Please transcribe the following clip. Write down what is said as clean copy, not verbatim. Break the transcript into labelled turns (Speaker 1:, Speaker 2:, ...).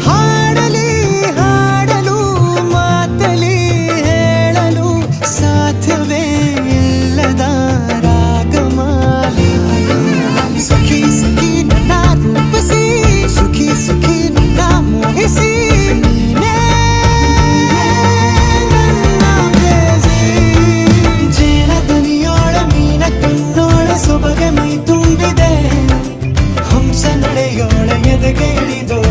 Speaker 1: ಹಾಡಲಿ ಹಾಡಲು ಮಾತಲಿ ಹೇಳಲು ಸಾಧ್ಯವೇ ಇಲ್ಲದ ರಾಗಮಾಲಿ ಸಖಿ ಸಖಿ ನನ್ನ ರೂಪಿಸಿ ಸುಖಿ ಸುಖಿ ನನ್ನ ಮೋಹಿಸಿ ನೀನೇ ನನ್ನ ಪ್ರೇಯಸಿ. ಜೇನ ದನಿಯೋಳ ಮೀನ ಕಣ್ಣೋಳ ಸೊಬಗೆ ಮೈ ತುಂಬಿದೆ ಹಂಸ ನಡೆಯೋಳ ಎದೆಗೆ ಇಳಿದೋ